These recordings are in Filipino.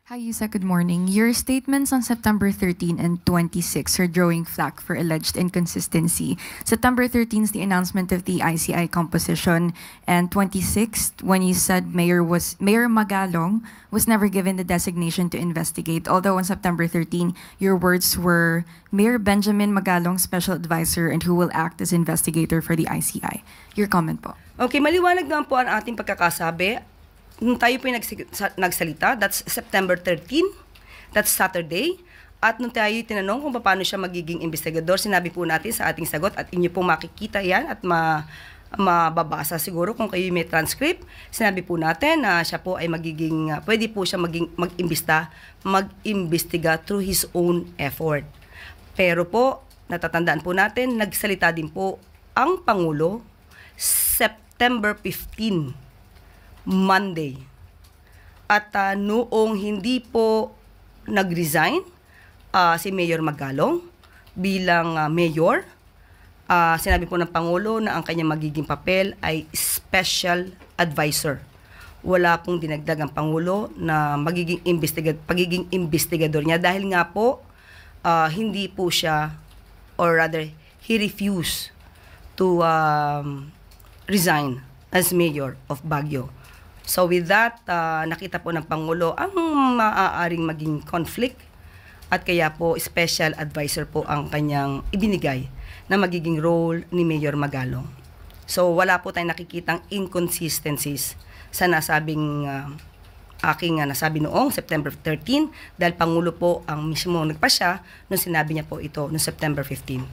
Hi, Yusek. Good morning. Your statements on September 13 and 26 are drawing flack for alleged inconsistency. September 13 is the announcement of the ICI composition, and 26th, when you said Mayor Magalong was never given the designation to investigate. Although on September 13, your words were Mayor Benjamin Magalong, special advisor, and who will act as investigator for the ICI. Your comment po. Okay, maliwanag naman po ang ating pagkakasabi. Nung tayo po yung nagsalita, that's September 13, that's Saturday. At nung tayo tinanong kung paano siya magiging investigador, sinabi po natin sa ating sagot at inyo po makikita yan at mababasa siguro kung kayo may transcript. Sinabi po natin na siya po ay magiging, pwede po siya mag-imbestiga through his own effort. Pero po, natatandaan po natin, nagsalita din po ang Pangulo September 15, Monday. At noong hindi po nag-resign si Mayor Magalong bilang mayor, sinabi po ng Pangulo na ang kanyang magiging papel ay special advisor. Wala pong dinagdag ang Pangulo na pagiging investigador niya dahil nga po hindi po siya, or rather he refused to resign as mayor of Baguio. So with that, nakita po ng Pangulo ang maaaring maging conflict at kaya po special advisor po ang kanyang ibinigay na magiging role ni Mayor Magalong. So wala po tayong nakikitang inconsistencies sa nasabing aking nasabi noong September 13 dahil Pangulo po ang mismo nagpasya nung sinabi niya po ito noong September 15.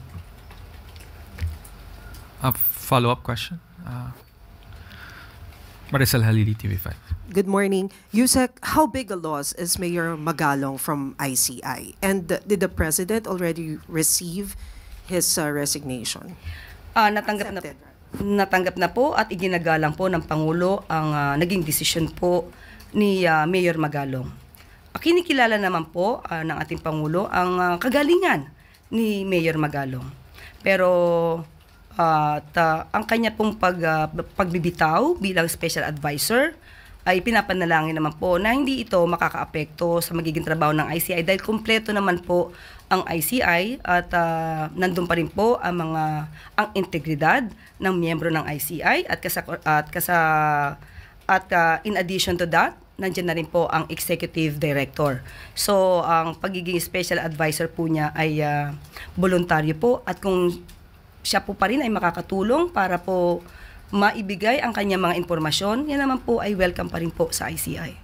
A follow-up question? Maricel Halili, TV5. Good morning. Yusek, how big a loss is Mayor Magalong from ICI? And did the President already receive his resignation? Natanggap na po at iginagalang po ng Pangulo ang naging desisyon po ni Mayor Magalong. Kinikilala naman po ng ating Pangulo ang kagalingan ni Mayor Magalong. Pero ang kanya pong pagbibitaw bilang special advisor ay pinapanalangin naman po na hindi ito makakaapekto sa magiging trabaho ng ICI dahil kumpleto naman po ang ICI at nandun pa rin po ang integridad ng miyembro ng ICI at in addition to that, nandiyan na rin po ang executive director. So ang pagiging special advisor po niya ay voluntaryo po at kung siya po pa rin ay makakatulong para po maibigay ang kanyang mga impormasyon, yan naman po ay welcome pa rin po sa ICI.